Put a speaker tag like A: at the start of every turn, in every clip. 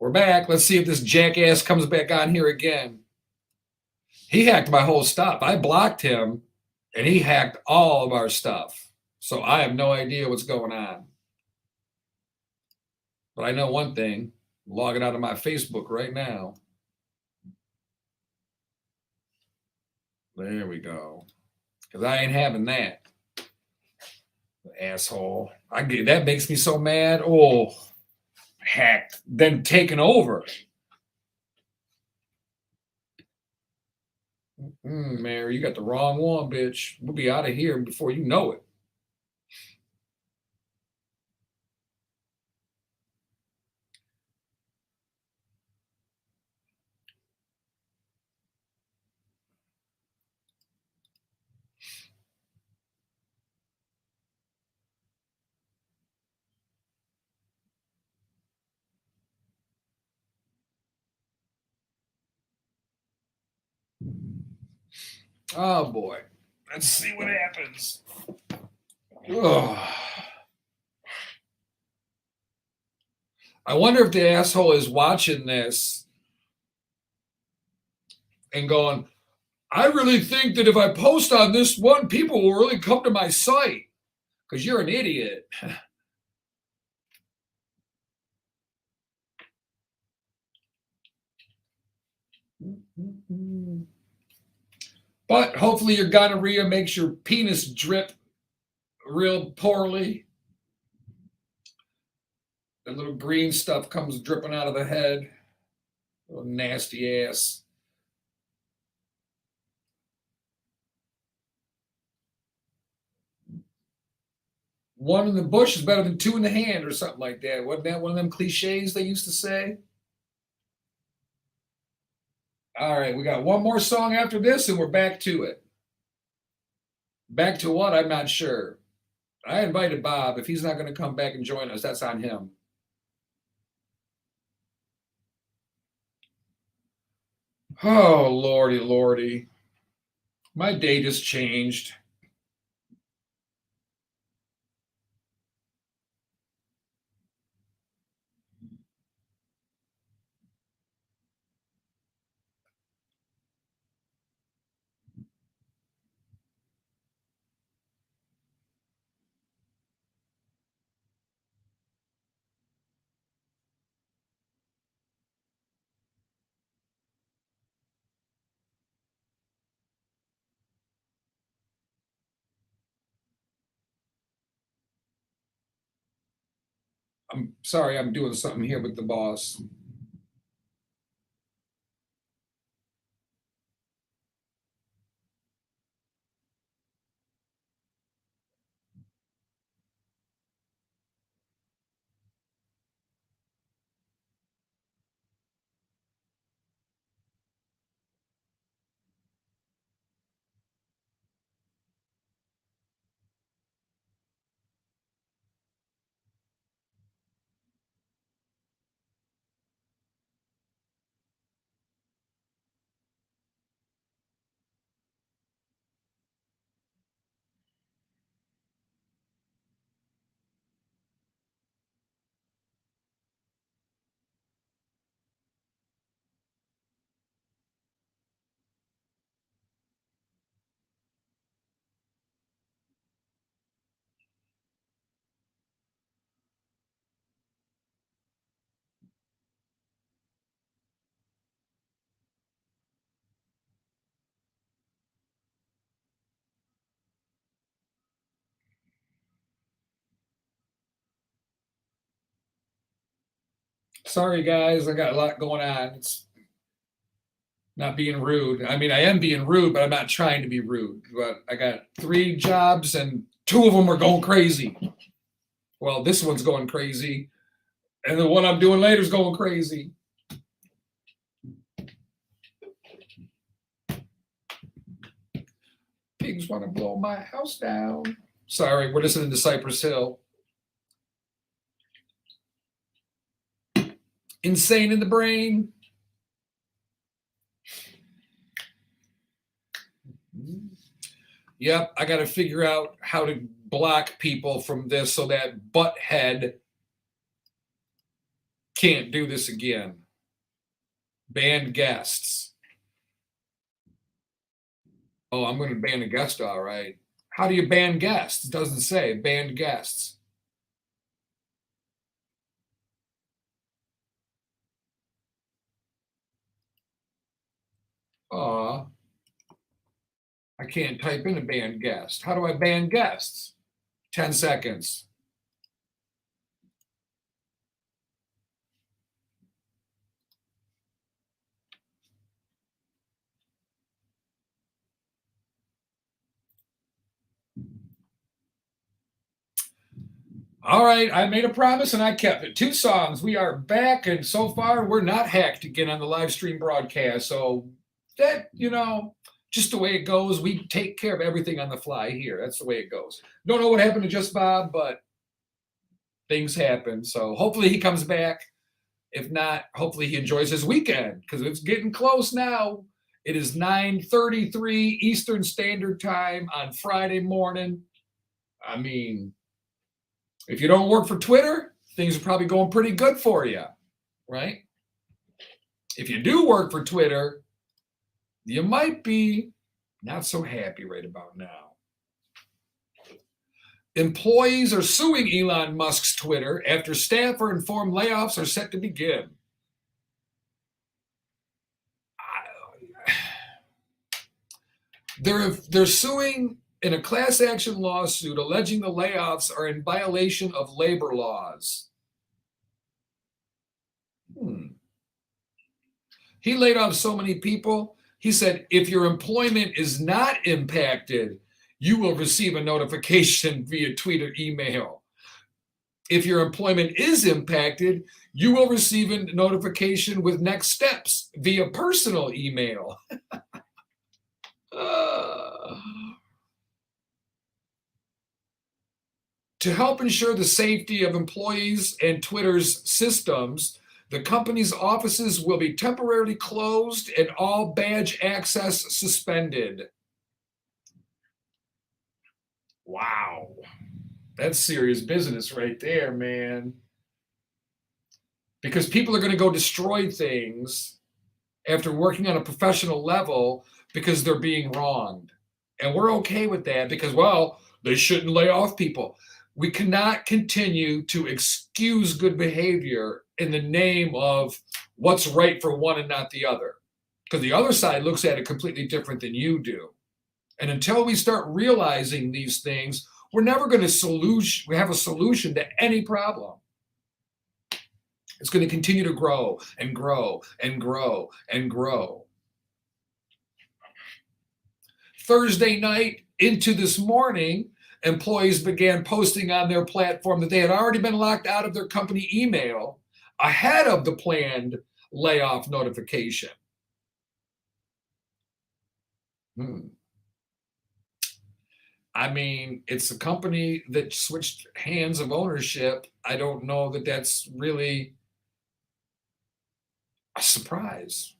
A: We're back. Let's see if this jackass comes back on here again. He hacked my whole stuff. I blocked him, and he hacked all of our stuff. So I have no idea what's going on. But I know one thing. I'm logging out of my Facebook right now. There we go. Because I ain't having that. Asshole. That makes me so mad. Oh, hacked. Then taken over. Mary, you got the wrong one, bitch. We'll be out of here before you know it. Oh boy. Let's see what happens. Ugh. I wonder if the asshole is watching this and going, I really think that if I post on this one, people will really come to my site because you're an idiot. But hopefully your gonorrhea makes your penis drip real poorly. The little green stuff comes dripping out of the head. Little nasty ass. One in the bush is better than two in the hand or something like that. Wasn't that one of them cliches they used to say? All right, we got one more song after this and we're back to it. Back to what? I'm not sure. I invited Bob. If he's not going to come back and join us, that's on him. Oh, lordy, lordy. My day just changed. I'm sorry, I'm doing something here with the boss. Sorry, guys, I got a lot going on. It's not being rude. I mean, I am being rude, but I'm not trying to be rude. But I got 3 jobs, and 2 of them are going crazy. Well, this one's going crazy, and the one I'm doing later is going crazy. Pigs want to blow my house down. Sorry, we're listening to Cypress Hill. Insane in the brain. Yep, I got to figure out how to block people from this so that butthead Can't do this again. Banned guests. Oh, I'm going to ban a guest, all right. How do you ban guests? It doesn't say. Banned guests. I can't type in a banned guest. How do I ban guests? 10 seconds. All right, I made a promise and I kept it. 2 songs. We are back, and so far we're not hacked again on the live stream broadcast. So that, just the way it goes. We take care of everything on the fly here. That's the way it goes. Don't know what happened to Just Bob, but things happen. So hopefully he comes back. If not, hopefully he enjoys his weekend, because it's getting close now. It is 9:33 Eastern Standard Time on Friday morning. I mean, if you don't work for Twitter, things are probably going pretty good for you, right? If you do work for Twitter, you might be not so happy right about now. Employees are suing Elon Musk's Twitter after staff are informed layoffs are set to begin. They're suing in a class action lawsuit alleging the layoffs are in violation of labor laws. He laid off so many people. He said, if your employment is not impacted, you will receive a notification via tweet or email. If your employment is impacted, you will receive a notification with next steps via personal email. To help ensure the safety of employees and Twitter's systems, the company's offices will be temporarily closed and all badge access suspended. Wow. That's serious business right there, man. Because people are going to go destroy things after working on a professional level because they're being wronged. And we're okay with that because, well, they shouldn't lay off people. We cannot continue to excuse good behavior in the name of what's right for one and not the other. Because the other side looks at it completely different than you do. And until we start realizing these things, we're never going to have a solution to any problem. It's going to continue to grow and grow and grow and grow. Thursday night into this morning, employees began posting on their platform that they had already been locked out of their company email ahead of the planned layoff notification. I mean, it's a company that switched hands of ownership. I don't know that that's really a surprise.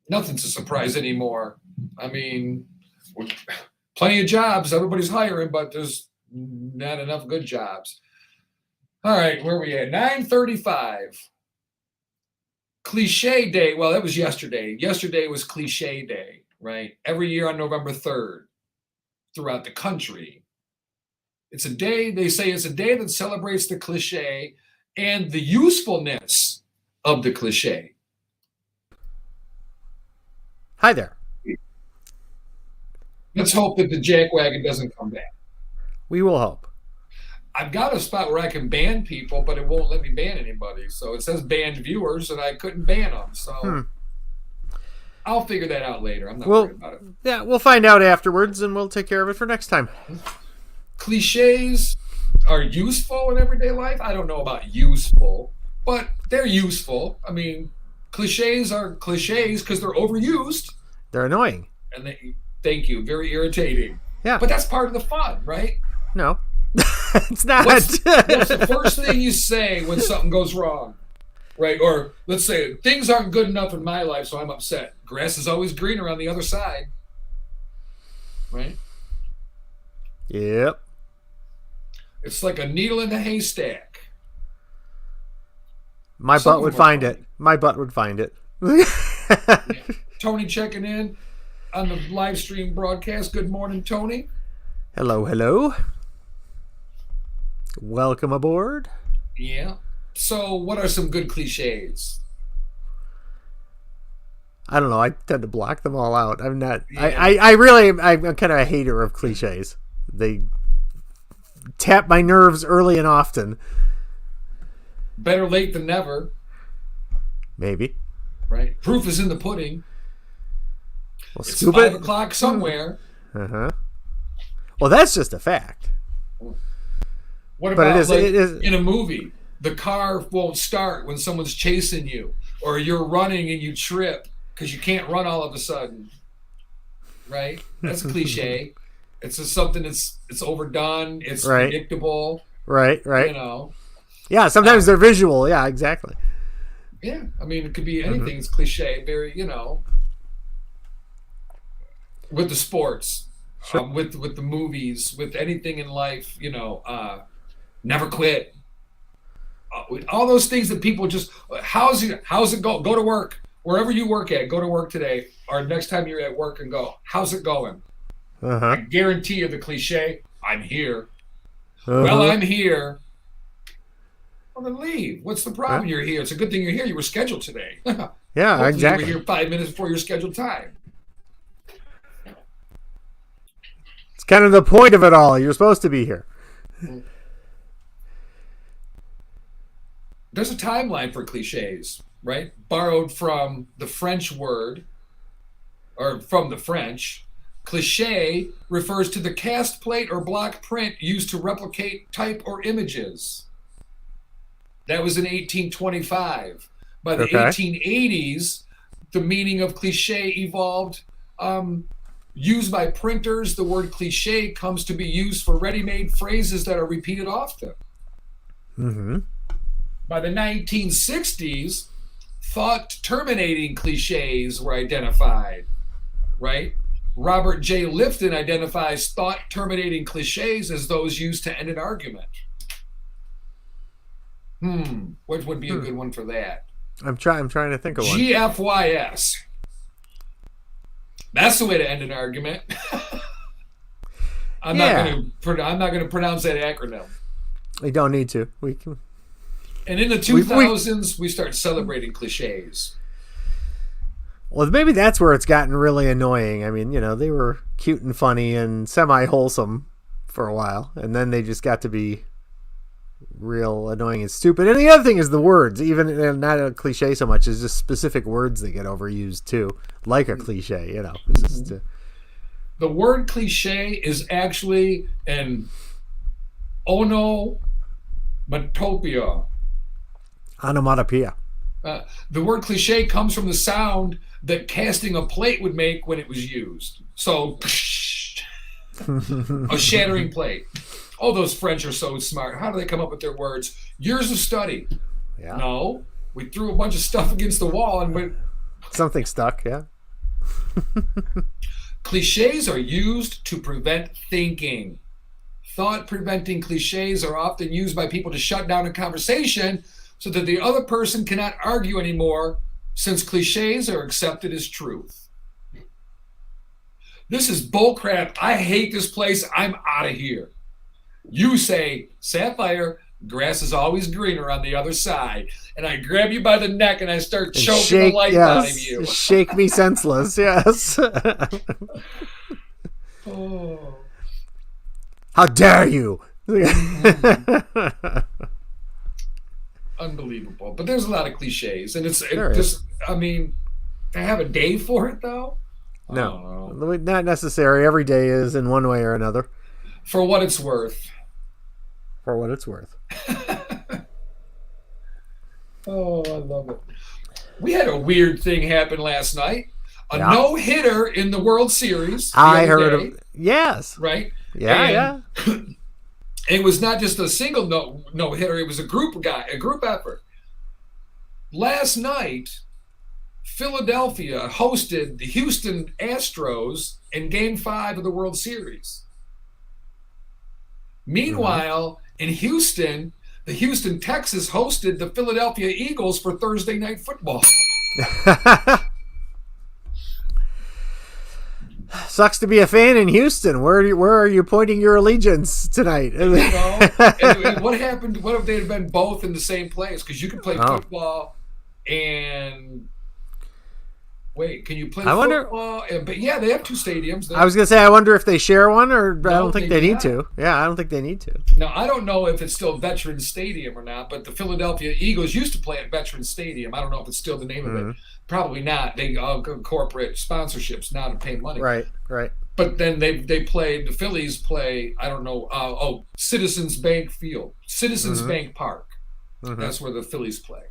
A: Nothing's a surprise anymore. I mean, plenty of jobs. Everybody's hiring, but there's not enough good jobs. All right, where are we at? 9:35. Cliche Day. Well, that was yesterday. Yesterday was Cliche Day, right? Every year on November 3rd throughout the country. It's a day, they say it's a day that celebrates the cliche and the usefulness of the cliche.
B: Hi there.
A: Let's hope that the jackwagon doesn't come back.
B: We will hope.
A: I've got a spot where I can ban people, but it won't let me ban anybody. So it says banned viewers, and I couldn't ban them. So I'll figure that out later. I'm not worried about it.
B: Yeah, we'll find out afterwards, and we'll take care of it for next time.
A: Cliches are useful in everyday life. I don't know about useful, but they're useful. I mean, cliches are cliches because they're overused.
B: They're annoying.
A: And thank you. Very irritating.
B: Yeah.
A: But that's part of the fun, right?
B: No. It's not.
A: What's the first thing you say when something goes wrong? Right? Or let's say things aren't good enough in my life, so I'm upset. Grass is always greener on the other side. Right?
B: Yep.
A: It's like a needle in a haystack.
B: My
A: Some
B: butt
A: of
B: would
A: them are
B: find
A: funny.
B: it. My butt would find it.
A: Tony checking in on the live stream broadcast. Good morning, Tony.
B: Hello, hello. Welcome aboard.
A: Yeah. So, what are some good cliches?
B: I don't know. I tend to block them all out. I'm not.
A: Yeah.
B: I'm kind of a hater of cliches. They tap my nerves early and often.
A: Better late than never,
B: Maybe.
A: right? Proof is in the pudding.
B: Well,
A: It's
B: stupid.
A: 5:00 somewhere.
B: Uh-huh. Well, that's just a fact.
A: What
B: But
A: about
B: it is
A: in a movie? The car won't start when someone's chasing you, or you're running and you trip because you can't run all of a sudden, right? That's a cliche. It's just something it's overdone. It's
B: Right.
A: predictable.
B: right.
A: You know.
B: Yeah, sometimes they're visual. Yeah, exactly.
A: Yeah, I mean, it could be anything. It's cliche, very, with the sports,
B: Sure.
A: with the movies, with anything in life, never quit. All those things that people just, how's it go? Go to work. Wherever you work at, go to work today, or next time you're at work and go, how's it going? I
B: Uh-huh.
A: guarantee you the cliche, I'm here.
B: Uh-huh.
A: Well, I'm here. Well, then leave. What's the problem? You're here. It's a good thing you're here. You were scheduled today.
B: Yeah,
A: Hopefully
B: exactly.
A: You were here 5 minutes before your scheduled time.
B: It's kind of the point of it all. You're supposed to be here.
A: There's a timeline for cliches, right? Borrowed from the French word, or from the French. Cliche refers to the cast plate or block print used to replicate type or images. That was in 1825. By the
B: Okay.
A: 1880s, the meaning of cliche evolved. Used by printers, the word cliche comes to be used for ready-made phrases that are repeated often.
B: Mm-hmm.
A: By the 1960s, thought-terminating cliches were identified, right? Robert J. Lifton identifies thought-terminating cliches as those used to end an argument. What would be a good one for that?
B: I'm trying to think of one.
A: GFYS. That's the way to end an argument. I'm not going to pronounce that acronym.
B: We don't need to. We can.
A: And in the 2000s, we start celebrating cliches.
B: Well, maybe that's where it's gotten really annoying. I mean, they were cute and funny and semi-wholesome for a while, and then they just got to be real annoying and stupid. And the other thing is the words, even not a cliche so much, is just specific words that get overused too, like a cliche. It's just,
A: The word cliche is actually an onomatopoeia.
B: onomatopoeia.
A: The word cliche comes from the sound that casting a plate would make when it was used. So, a shattering plate. Oh, those French are so smart. How do they come up with their words? Years of study.
B: Yeah.
A: No, we threw a bunch of stuff against the wall and went.
B: Something stuck. Yeah.
A: Cliches are used to prevent thinking. Thought-preventing cliches are often used by people to shut down a conversation so that the other person cannot argue anymore, since cliches are accepted as truth. This is bullcrap. I hate this place. I'm out of here. You say, Sapphire, grass is always greener on the other side. And I grab you by the neck and I start choking the life out of you.
B: Shake me senseless, yes.
A: Oh.
B: How dare you?
A: Unbelievable. But there's a lot of cliches. And
B: There is.
A: to have a day for it, though?
B: No, not necessary. Every day is in one way or another.
A: For what it's worth.
B: For what it's worth.
A: Oh, I love it. We had a weird thing happen last night. A
B: Yeah.
A: no-hitter in the World Series.
B: I heard of. Yes.
A: Right?
B: Yeah,
A: And it was not just a single no-hitter. It was a group effort. Last night, Philadelphia hosted the Houston Astros in Game 5 of the World Series. Meanwhile, In Houston, the Houston Texans hosted the Philadelphia Eagles for Thursday Night Football.
B: Sucks to be a fan in Houston. Where are you pointing your allegiance tonight?
A: And what happened? What if they had been both in the same place? Because you can play football and wait, can you play football? But yeah, they have two stadiums.
B: I was gonna say, I wonder if they share one, or I don't think they need to. Yeah, I don't think they need to.
A: Now, I don't know if it's still Veterans Stadium or not, but the Philadelphia Eagles used to play at Veterans Stadium. I don't know if it's still the name of it. Probably not. They corporate sponsorships now to pay money.
B: Right.
A: But then the Phillies play, I don't know, Citizens Bank Field, Citizens Bank Park. That's where the Phillies play.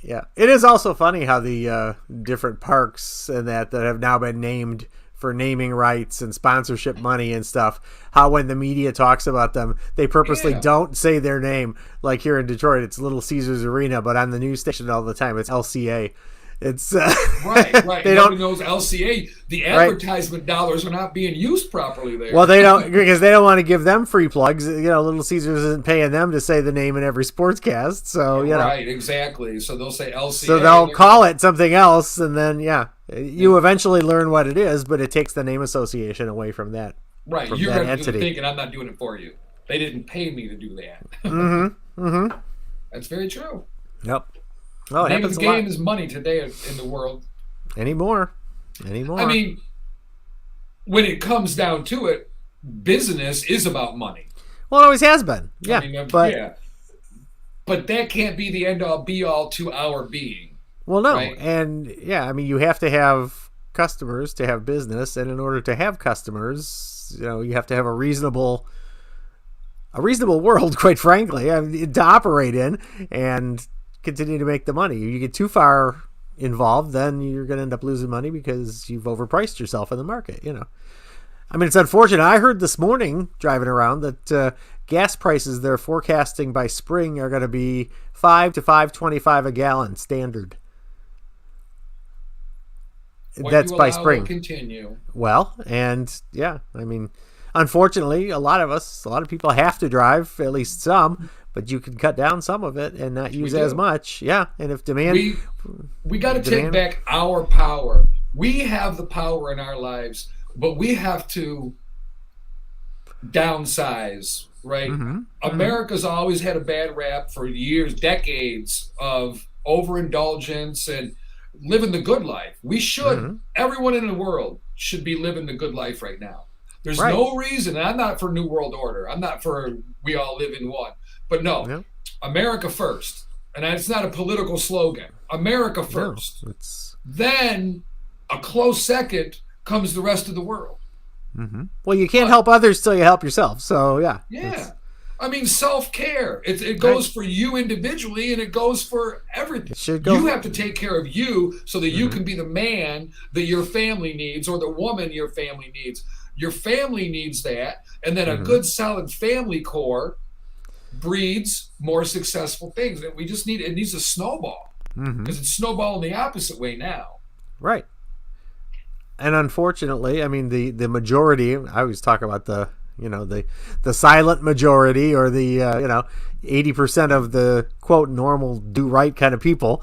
B: Yeah. It is also funny how the different parks and that have now been named for naming rights and sponsorship money and stuff, how when the media talks about them, they purposely don't say their name. Like here in Detroit, it's Little Caesars Arena, but on the news station all the time, it's LCA. It's
A: right. Nobody knows LCA. The advertisement dollars are not being used properly there.
B: Well, they don't, because they don't want to give them free plugs. Little Caesars isn't paying them to say the name in every sportscast. So
A: right, exactly. So they'll say LCA.
B: So they'll call it something else, and then you eventually learn what it is, but it takes the name association away from that.
A: Right,
B: from
A: you're
B: that
A: going to
B: entity.
A: thinking I'm not doing it for you. They didn't pay me to do that. That's very true.
B: Yep. Oh, it
A: name
B: happens
A: of the
B: a lot.
A: game is money today in the world.
B: Anymore.
A: I mean, when it comes down to it, business is about money.
B: Well, it always has been. Yeah,
A: but that can't be the end all be all to our being.
B: Well, no,
A: right?
B: And you have to have customers to have business, and in order to have customers, you have to have a reasonable world, quite frankly, to operate in and continue to make the money. If you get too far involved, then you're going to end up losing money because you've overpriced yourself in the market. I mean, it's unfortunate. I heard this morning driving around that gas prices they're forecasting by spring are going to be $5 to $5.25 a gallon standard. That's by spring.
A: Continue.
B: Well, and I mean, unfortunately, a lot of people have to drive, at least some, but you can cut down some of it and not use as much. Yeah, and if demand,
A: we got to take back our power. We have the power in our lives, but we have to downsize. Right? America's always had a bad rap for years, decades of overindulgence and living the good life. We should. Everyone in the world should be living the good life right now. There's no reason, and I'm not for New World Order. I'm not for we all live in one. But no, America first. And it's not a political slogan. America first.
B: No,
A: then a close second comes the rest of the world.
B: Well, you can't help others till you help yourself. So,
A: Yeah. I mean, self-care. It goes for you individually, and it goes for everything. You have to take care of you so that you can be the man that your family needs or the woman your family needs. Your family needs that, and then a good, solid family core breeds more successful things. And it needs a snowball because it's snowballing the opposite way now. Right.
B: And unfortunately, I mean, the majority, I always talk about the silent majority, or the 80% of the quote normal do right kind of people,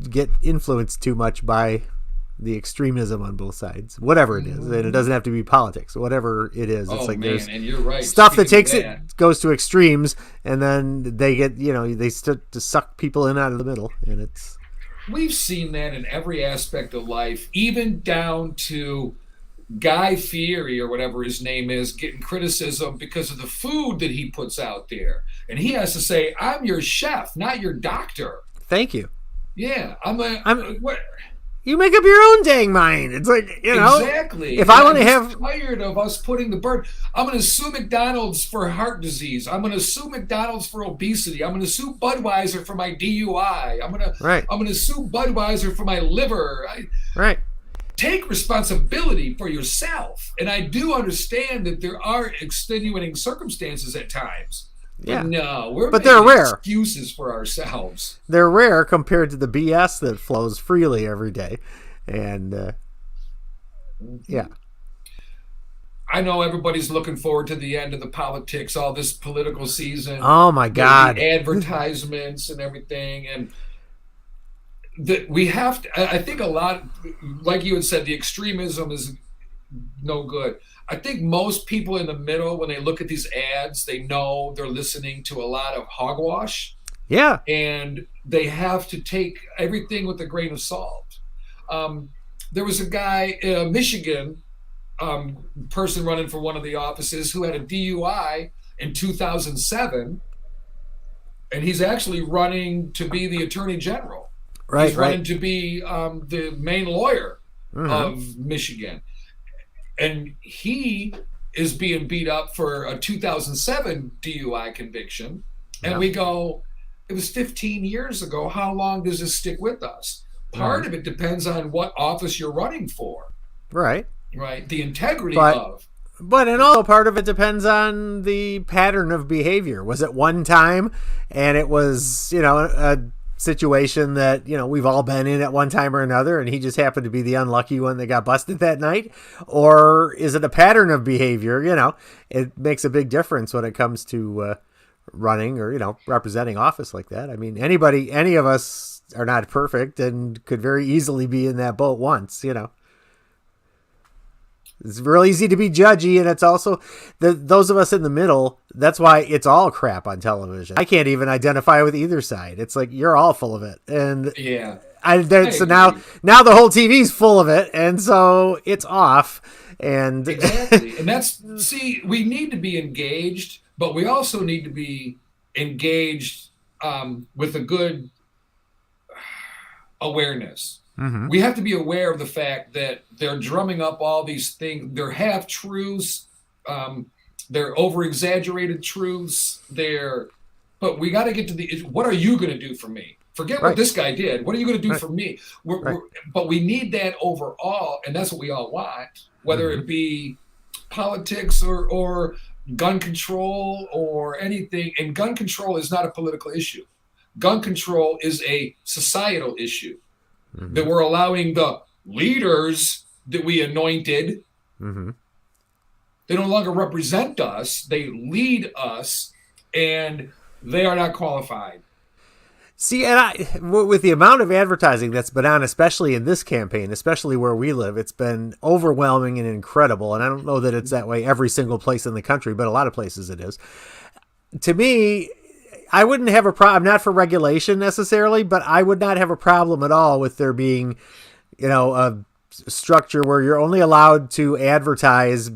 B: get influenced too much by the extremism on both sides, whatever it is. And it doesn't have to be politics, whatever it is. It's there's
A: and you're right.
B: Stuff that goes to extremes, and then they get, they start to suck people in out of the middle, and
A: we've seen that in every aspect of life, even down to Guy Fieri or whatever his name is getting criticism because of the food that he puts out there. And he has to say, I'm your chef, not your doctor.
B: Thank you.
A: Yeah. What?
B: You make up your own dang mind. It's like,
A: Exactly.
B: If I want to have...
A: tired of us putting the burden. I'm going to sue McDonald's for heart disease. I'm going to sue McDonald's for obesity. I'm going to sue Budweiser for my DUI. I'm going to sue Budweiser for my liver.
B: Right.
A: Take responsibility for yourself. And I do understand that there are extenuating circumstances at times.
B: Yeah.
A: But no,
B: they're rare.
A: Excuses for ourselves.
B: They're rare compared to the BS that flows freely every day. And yeah.
A: I know everybody's looking forward to the end of the politics, all this political season,
B: Oh my God.
A: the advertisements and everything, and that we have to. I think a lot, like you had said, the extremism is no good. I think most people in the middle, when they look at these ads, they know they're listening to a lot of hogwash,
B: Yeah.
A: and they have to take everything with a grain of salt. There was a guy in Michigan, person running for one of the offices who had a DUI in 2007, and he's actually running to be the attorney general.
B: Right.
A: He's running to be the main lawyer of Michigan. And he is being beat up for a 2007 DUI conviction. And we go, it was 15 years ago. How long does this stick with us? Part of it depends on what office you're running for.
B: Right.
A: Right. The integrity of.
B: But and also part of it depends on the pattern of behavior. Was it one time and it was, a situation that, we've all been in at one time or another, and he just happened to be the unlucky one that got busted that night? Or is it a pattern of behavior? It makes a big difference when it comes to running or, representing office like that. I mean, any of us are not perfect and could very easily be in that boat once. It's real easy to be judgy, and it's also those of us in the middle. That's why it's all crap on television. I can't even identify with either side. It's like you're all full of it, and so now the whole TV's full of it, and so it's off. And
A: exactly, and we need to be engaged, but we also need to be engaged with a good awareness. We have to be aware of the fact that they're drumming up all these things. They're half truths. They're over exaggerated truths. But we got to get to what are you going to do for me? Forget what this guy did. What are you going to do for me? But we need that overall, and that's what we all want, whether it be politics or gun control or anything. And gun control is not a political issue. Gun control is a societal issue. That we're allowing the leaders that we anointed, they no longer represent us, they lead us, and they are not qualified.
B: See, and with the amount of advertising that's been on, especially in this campaign, especially where we live, it's been overwhelming and incredible. And I don't know that it's that way every single place in the country, but a lot of places it is. To me, I wouldn't have a problem, not for regulation necessarily, but I would not have a problem at all with there being, a structure where you're only allowed to advertise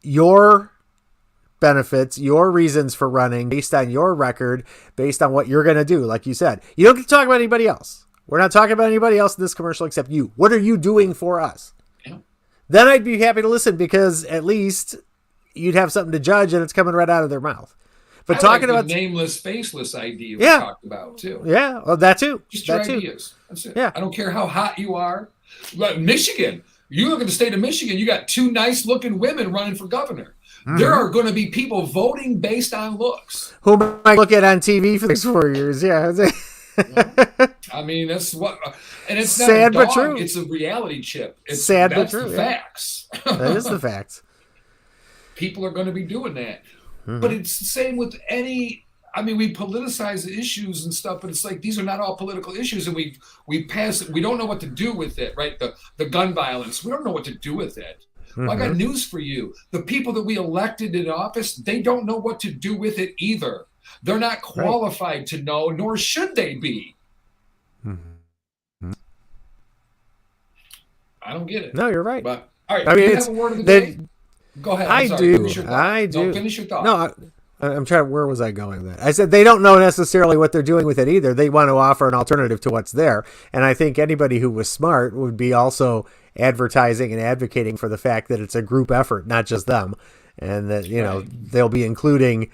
B: your benefits, your reasons for running based on your record, based on what you're going to do. Like you said, you don't get to talk about anybody else. We're not talking about anybody else in this commercial except you. What are you doing for us? Yeah. Then I'd be happy to listen, because at least you'd have something to judge, and it's coming right out of their mouth. But talking about
A: the nameless, faceless idea we talked about too.
B: Yeah, well, that too.
A: Just your ideas. That's it. Yeah. I don't care how hot you are. Like Michigan, you look at the state of Michigan, you got two nice-looking women running for governor. There are going to be people voting based on looks.
B: Who might look at on TV for the next 4 years? Yeah.
A: I mean, that's what, and it's not
B: sad
A: a dog,
B: but true.
A: It's a reality chip. It's
B: sad but true.
A: The facts.
B: That is the facts.
A: People are going to be doing that. But it's the same with we politicize the issues and stuff, but it's like, these are not all political issues, and we pass it. We don't know what to do with it, right? The gun violence, we don't know what to do with it. Well, I got news for you. The people that we elected in office, they don't know what to do with it either. They're not qualified to know, nor should they be. I don't get it.
B: No, you're right.
A: But all right, you have a word of the day? Go ahead.
B: I do.
A: No, finish your thought.
B: No, I'm trying. Where was I going with that? I said they don't know necessarily what they're doing with it either. They want to offer an alternative to what's there. And I think anybody who was smart would be also advertising and advocating for the fact that it's a group effort, not just them. And that, they'll be including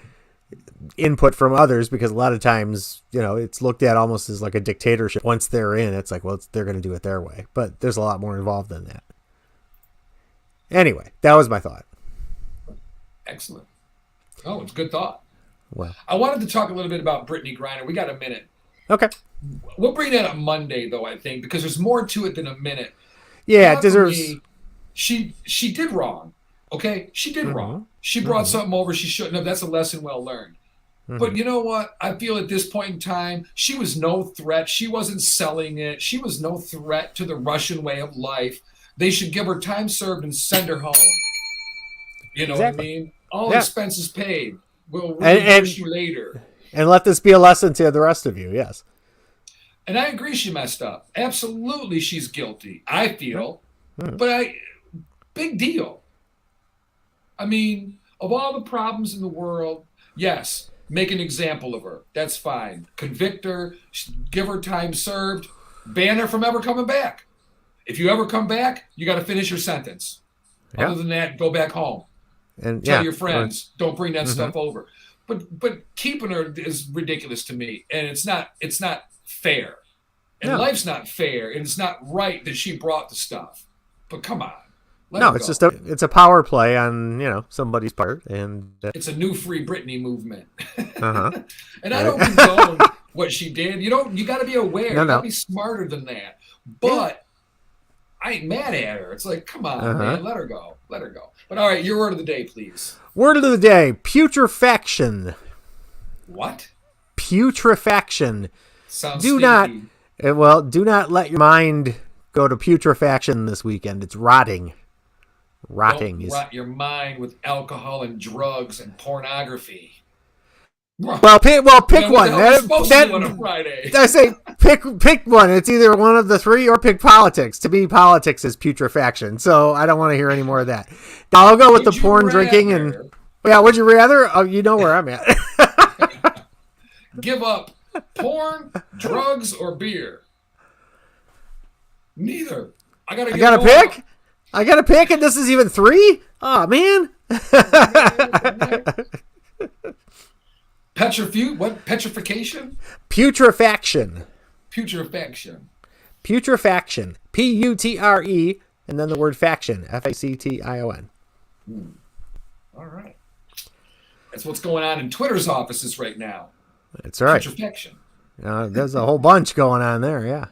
B: input from others, because a lot of times, it's looked at almost as like a dictatorship. Once they're in, it's like, well, they're going to do it their way. But there's a lot more involved than that. Anyway, that was my thought.
A: Excellent. Oh, it's a good thought.
B: Well,
A: I wanted to talk a little bit about Brittany Griner. We got a minute.
B: Okay.
A: We'll bring that up Monday, though, I think, because there's more to it than a minute.
B: Yeah, it deserves.
A: She did wrong. Okay, she did wrong.
B: Mm-hmm.
A: She brought something over she shouldn't have. That's a lesson well learned. But you know what? I feel at this point in time, she was no threat. She wasn't selling it. She was no threat to the Russian way of life. They should give her time served and send her home. You know what I
B: Exactly.
A: mean? All
B: Yeah.
A: expenses paid. We'll
B: And,
A: reimburse
B: and
A: you later.
B: and let this be a lesson to the rest of you. Yes.
A: And I agree she messed up. Absolutely she's guilty, I feel.
B: Hmm.
A: But big deal. I mean, of all the problems in the world, yes, make an example of her. That's fine. Convict her, give her time served, ban her from ever coming back. If you ever come back, you got to finish your sentence.
B: Yeah.
A: Other than that, go back home.
B: And
A: Tell
B: yeah,
A: your friends, don't bring that
B: Mhm.
A: stuff over. But keeping her is ridiculous to me, and it's not fair. And
B: No.
A: life's not fair, and it's not right that she brought the stuff. But come on. Let
B: No,
A: her
B: it's
A: go.
B: just it's a power play on somebody's part, and
A: It's a new Free Britney movement.
B: uh-huh.
A: And I don't condone what she did. You got to be aware.
B: No,
A: You got
B: no.
A: to be smarter than that. But I ain't mad at her. It's like, come on, man, let her go. Let her go. But all right, your word of the day, please.
B: Word of the day: putrefaction.
A: What?
B: Putrefaction.
A: Sounds
B: Do
A: stinky.
B: do not let your mind go to putrefaction this weekend. It's rotting. Rotting
A: Don't
B: is.
A: rot your mind with alcohol and drugs and pornography.
B: Well, pick
A: What
B: one.
A: the hell are we supposed to do on a Friday?
B: I say pick one. It's either one of the three or pick politics. To me, politics is putrefaction. So I don't want to hear any more of that. I'll go with the porn drinking and would you rather? Oh, you know where I'm at.
A: Give up porn, drugs, or beer. Neither. I gotta
B: pick. I gotta pick, and this is even three. Oh man.
A: What? Petrification?
B: Putrefaction.
A: Putrefaction.
B: Putrefaction. P-U-T-R-E, and then the word faction. F-A-C-T-I-O-N.
A: All right. That's what's going on in Twitter's offices right now.
B: That's right.
A: Putrefaction.
B: There's a whole bunch going on there, yeah.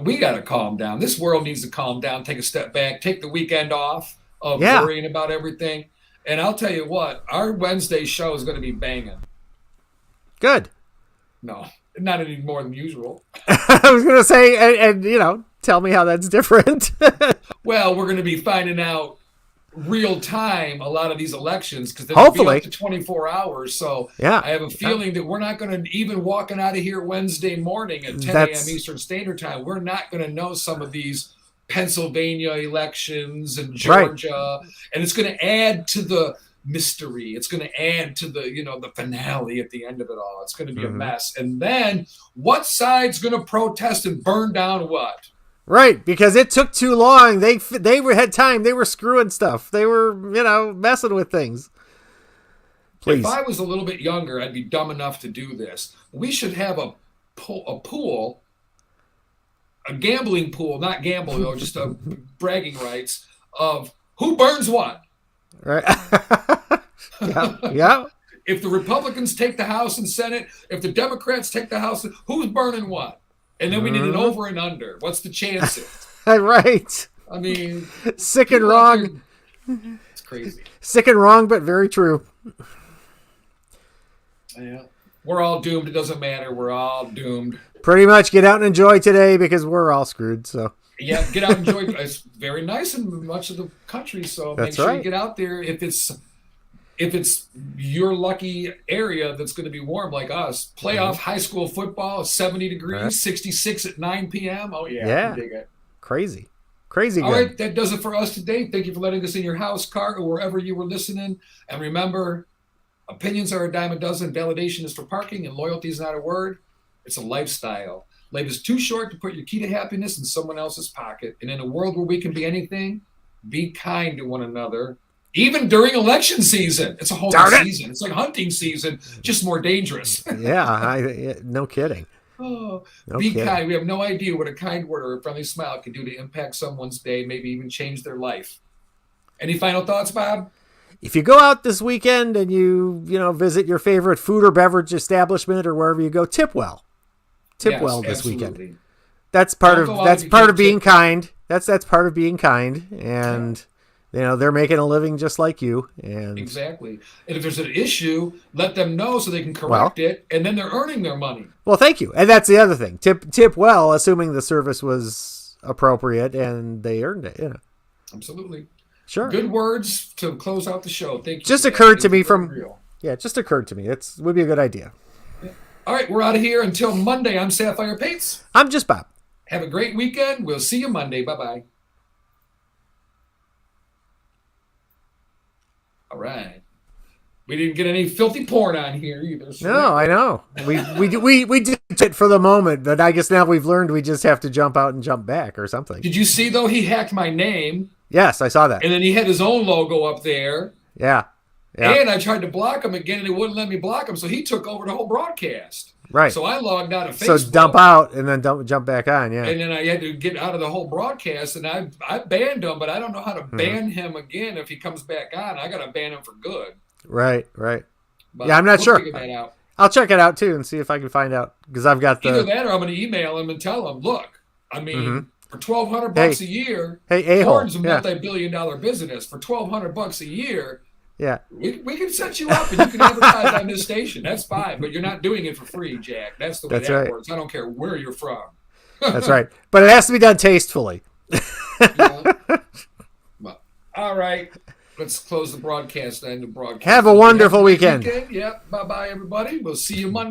A: We got to calm down. This world needs to calm down, take a step back, take the weekend off of
B: Yeah.
A: worrying about everything. And I'll tell you what, our Wednesday show is going to be banging.
B: Good.
A: No, not any more than usual.
B: I was going to say, and tell me how that's different.
A: Well, we're going to be finding out real time a lot of these elections because they're
B: Hopefully.
A: up to 24 hours. So
B: Yeah.
A: I have a feeling that we're not going to, even walking out of here Wednesday morning at 10 a.m. Eastern Standard Time, we're not going to know some of these Pennsylvania elections and Georgia. And it's going to add to the mystery. It's going to add to the, the finale at the end of it all. It's going to be a mess. And then what side's going to protest and burn down what?
B: Right, because it took too long. They had time. They were screwing stuff. They were, messing with things. Please.
A: If I was a little bit younger, I'd be dumb enough to do this. We should have a pool, a gambling pool, not gamble though, just a bragging rights of who burns what.
B: Right. Yeah.
A: If the Republicans take the House and Senate, if the Democrats take the House, who's burning what? And then we need an over and under. What's the chances?
B: Right.
A: I mean,
B: sick and wrong.
A: It's crazy.
B: Sick and wrong, but very true.
A: Yeah. We're all doomed. It doesn't matter. We're all doomed.
B: Pretty much get out and enjoy today because we're all screwed. So
A: yeah, get out and enjoy. It's very nice in much of the country. So make sure you get out there. If it's your lucky area that's going to be warm like us, playoff high school football, 70 degrees, 66 at 9 p.m. Oh, yeah. Dig it.
B: Crazy
A: All
B: good.
A: right, that does it for us today. Thank you for letting us in your house, car, or wherever you were listening. And remember, opinions are a dime a dozen. Validation is for parking, and loyalty is not a word. It's a lifestyle. Life is too short to put your key to happiness in someone else's pocket. And in a world where we can be anything, be kind to one another. Even during election season. It's a whole season. It's like hunting season, just more dangerous.
B: No kidding.
A: Be kind. We have no idea what a kind word or a friendly smile can do to impact someone's day, maybe even change their life. Any final thoughts, Bob?
B: If you go out this weekend and you visit your favorite food or beverage establishment or wherever you go, tip well. Tip well this weekend. That's part of being kind. That's part of being kind. And they're making a living just like you. And
A: Exactly. And if there's an issue, let them know so they can
B: well,
A: correct it, and then they're earning their money.
B: well, thank you. And that's the other thing. Tip well, assuming the service was appropriate and they earned it.
A: Absolutely.
B: Sure.
A: Good words to close out the show. Thank you.
B: Just occurred to me it just occurred to me. It would be a good idea.
A: Yeah. All right, we're out of here until Monday. I'm Sapphire Pates.
B: I'm just Bob.
A: Have a great weekend. We'll see you Monday. Bye-bye. All right. We didn't get any filthy porn on here either. So
B: No, I know. We did it for the moment, but I guess now we've learned we just have to jump out and jump back or something.
A: Did you see, though, he hacked my name?
B: Yes, I saw that.
A: And then he had his own logo up there.
B: Yeah.
A: And I tried to block him again, and he wouldn't let me block him, so he took over the whole broadcast.
B: Right.
A: So I logged out of Facebook.
B: So dump out and then jump back on, yeah.
A: And then I had to get out of the whole broadcast, and I banned him, but I don't know how to ban him again if he comes back on. I got to ban him for good.
B: Right.
A: But
B: Yeah, I'm not sure.
A: Figure that out.
B: I'll check it out too and see if I can find out because I've got
A: Either that or I'm going to email him and tell him, look, I mean, for $1,200 a year, porn's a multi-billion-dollar business. For $1,200 a year, we can set you up and you can advertise on this station. That's fine, but you're not doing it for free, Jack. That's the way that works. I don't care where you're from.
B: That's right. But it has to be done tastefully.
A: Well, all right. Let's close the broadcast and end the broadcast.
B: Have a wonderful weekend.
A: Yep. Bye-bye, everybody. We'll see you Monday.